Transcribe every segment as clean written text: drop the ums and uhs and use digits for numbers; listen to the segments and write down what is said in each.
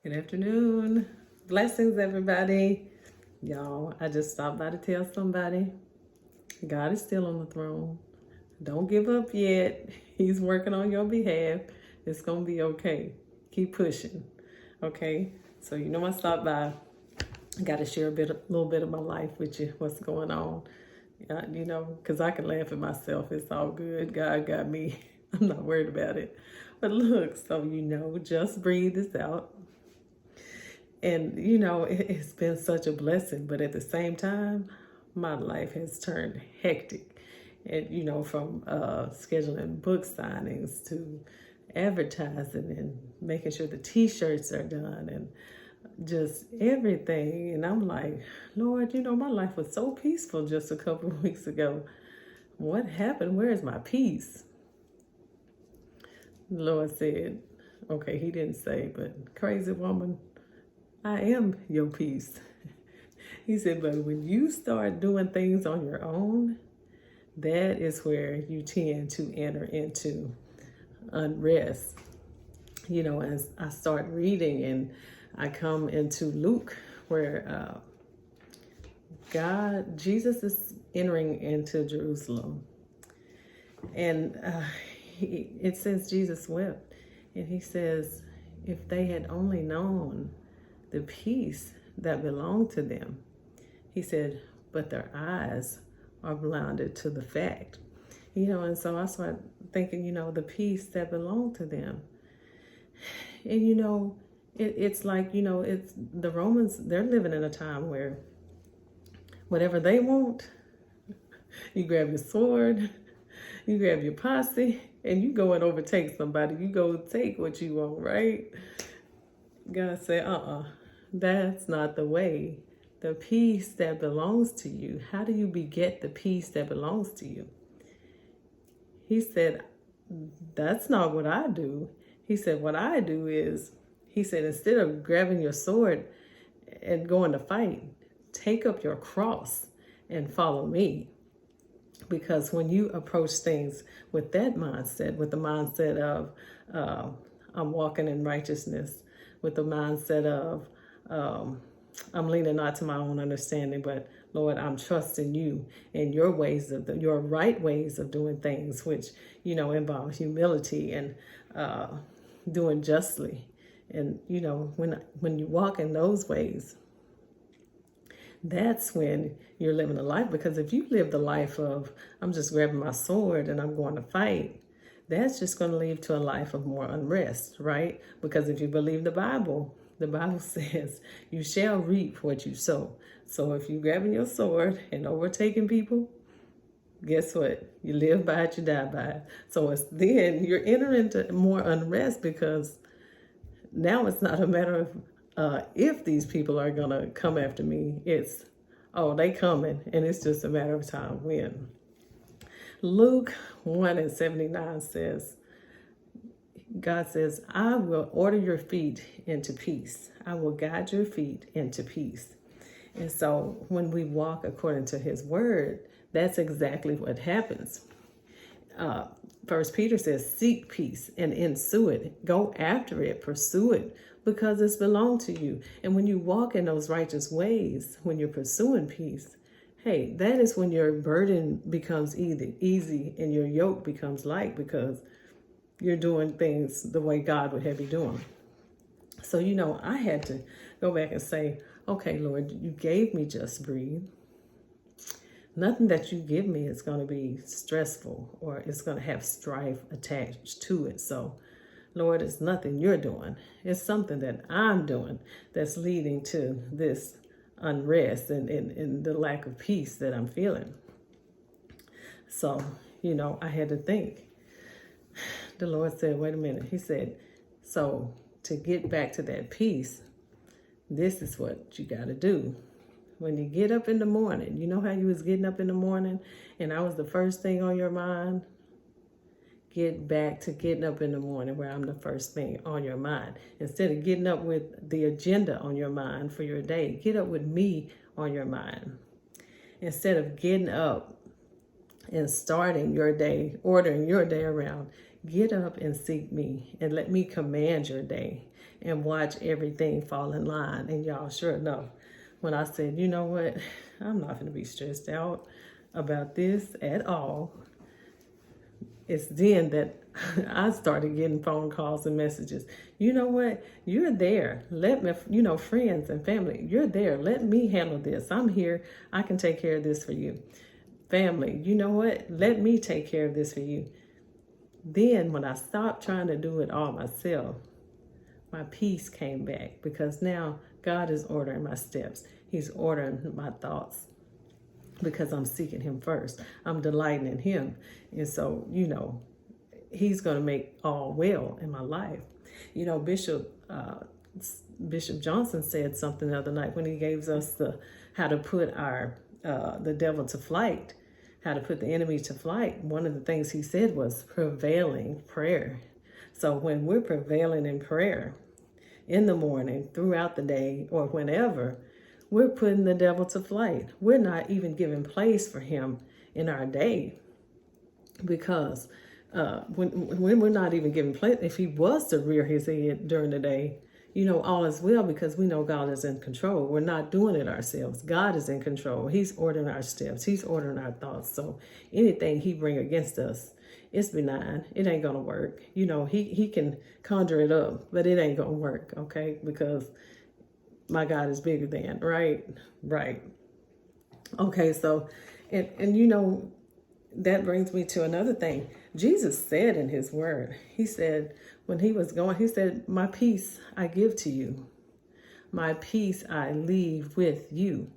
Good afternoon. Blessings, everybody. Y'all, I just stopped by to tell somebody God is still on the throne. Don't give up yet. He's working on your behalf. It's going to be okay. Keep pushing. Okay? So, I stopped by. I got to share a little bit of my life with you, what's going on. Because I can laugh at myself. It's all good. God got me. I'm not worried about it. But look, so just breathe this out. And, it's been such a blessing. But at the same time, my life has turned hectic. And, from scheduling book signings to advertising and making sure the t-shirts are done and just everything. And I'm like, Lord, my life was so peaceful just a couple of weeks ago. What happened? Where is my peace? The Lord said, okay, he didn't say, but crazy woman, I am your peace. He said, but when you start doing things on your own, that is where you tend to enter into unrest. As I start reading and I come into Luke, where Jesus is entering into Jerusalem. And it says Jesus wept. And he says, if they had only known the peace that belonged to them. He said, but their eyes are blinded to the fact. And so I started thinking, the peace that belonged to them. And, it's like, it's the Romans, they're living in a time where whatever they want, you grab your sword, you grab your posse, and you go and overtake somebody. You go take what you want, right? God said, that's not the way. The peace that belongs to you. How do you beget the peace that belongs to you? He said, that's not what I do. He said, what I do is, he said, instead of grabbing your sword and going to fight, take up your cross and follow me. Because when you approach things with that mindset, with the mindset of, I'm walking in righteousness, with the mindset of, I'm leaning not to my own understanding, but Lord, I'm trusting you and your ways your right ways of doing things, which, involve humility and doing justly. And, when you walk in those ways, that's when you're living a life. Because if you live the life of, I'm just grabbing my sword and I'm going to fight, that's just going to lead to a life of more unrest, right? Because if you believe the Bible says you shall reap what you sow. So if you're grabbing your sword and overtaking people, guess what? You live by it, you die by it. So then you're entering into more unrest, because now it's not a matter of if these people are going to come after me. It's, they coming, and it's just a matter of time when. Luke 1:79 says, God says, I will order your feet into peace. I will guide your feet into peace. And so when we walk according to his word, that's exactly what happens. First Peter says, seek peace and ensue it. Go after it, pursue it, because it's belonged to you. And when you walk in those righteous ways, when you're pursuing peace, hey, that is when your burden becomes easy and your yoke becomes light, because you're doing things the way God would have you doing. So, I had to go back and say, okay, Lord, you gave me just breathe. Nothing that you give me is going to be stressful or it's going to have strife attached to it. So, Lord, it's nothing you're doing. It's something that I'm doing that's leading to this unrest and the lack of peace that I'm feeling. So, I had to think. The Lord said, wait a minute. He said, so to get back to that peace, this is what you got to do. When you get up in the morning, you know how you was getting up in the morning and I was the first thing on your mind? Get back to getting up in the morning where I'm the first thing on your mind. Instead of getting up with the agenda on your mind for your day, get up with me on your mind. Instead of getting up and starting your day, ordering your day around, Get up and seek me and let me command your day and watch everything fall in line. And y'all, sure enough, when I said, you know what, I'm not going to be stressed out about this at all, it's then that I started getting phone calls and messages. You know what? You're there. Let me, friends and family, you're there. Let me handle this. I'm here. I can take care of this for you. Family, you know what? Let me take care of this for you. Then when I stopped trying to do it all myself, my peace came back, because now God is ordering my steps. He's ordering my thoughts, because I'm seeking him first. I'm delighting in him. And so, he's going to make all well in my life. Bishop Johnson said something the other night when he gave us how to put the devil to flight, how to put the enemy to flight. One of the things he said was prevailing prayer. So when we're prevailing in prayer in the morning, throughout the day, or whenever, we're putting the devil to flight. We're not even giving place for him in our day, because when we're not even giving place, if he was to rear his head during the day, all is well, because we know God is in control. We're not doing it ourselves. God is in control. He's ordering our steps. He's ordering our thoughts. So anything he bring against us, it's benign. It ain't going to work. He can conjure it up, but it ain't going to work, okay? Because my God is bigger than, right? Right. Okay, so, and that brings me to another thing. Jesus said in his word, he said, when he was going, he said, my peace I give to you. My peace I leave with you.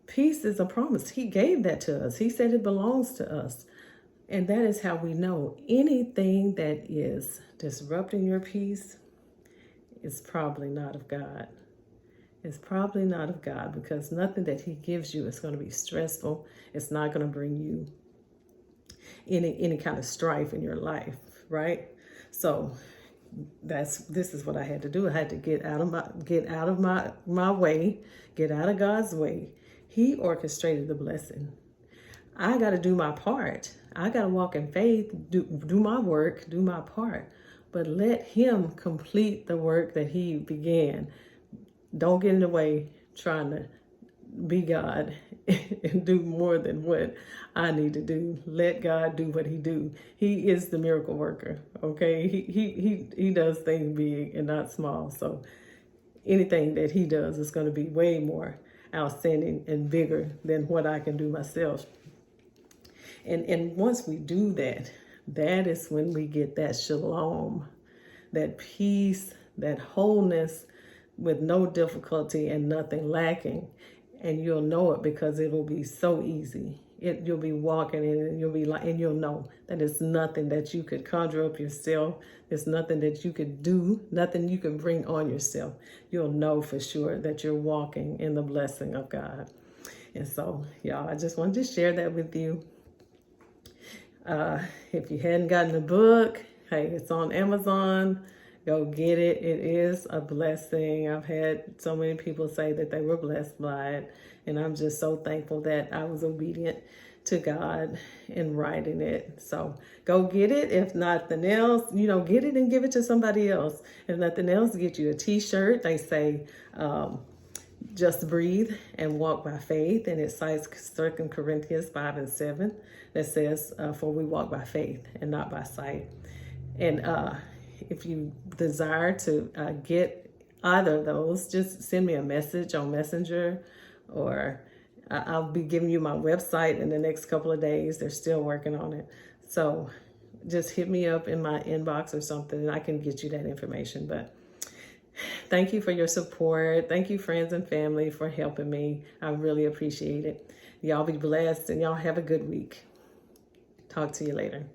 Peace is a promise. He gave that to us. He said it belongs to us. And that is how we know anything that is disrupting your peace is probably not of God. It's probably not of God, because nothing that he gives you is going to be stressful. It's not going to bring you any kind of strife in your life, right? So this is what I had to do. I had to get out of my way, get out of God's way. He orchestrated the blessing. I got to do my part. I got to walk in faith, do my work, do my part, but let him complete the work that he began. Don't get in the way trying to be God and do more than what I need to do. Let God do what he do. He is the miracle worker, okay? He does things big and not small. So anything that he does is going to be way more outstanding and bigger than what I can do myself. And once we do that, that is when we get that shalom, that peace, that wholeness, with no difficulty and nothing lacking. And you'll know it, because it will be so easy. You'll be walking in it, and you'll know that it's nothing that you could conjure up yourself. There's nothing that you could do, nothing you can bring on yourself. You'll know for sure that you're walking in the blessing of God. And so, y'all, I just wanted to share that with you. If you hadn't gotten the book, hey, it's on Amazon. Go get it. It is a blessing. I've had so many people say that they were blessed by it. And I'm just so thankful that I was obedient to God in writing it. So go get it. If nothing else, get it and give it to somebody else. If nothing else, get you a t-shirt. They say, just breathe and walk by faith. And it cites 2 Corinthians 5:7 that says, for we walk by faith and not by sight. And if you desire to get either of those, just send me a message on Messenger, or I'll be giving you my website in the next couple of days. They're still working on it. So just hit me up in my inbox or something, and I can get you that information. But thank you for your support. Thank you, friends and family, for helping me. I really appreciate it. Y'all be blessed, and y'all have a good week. Talk to you later.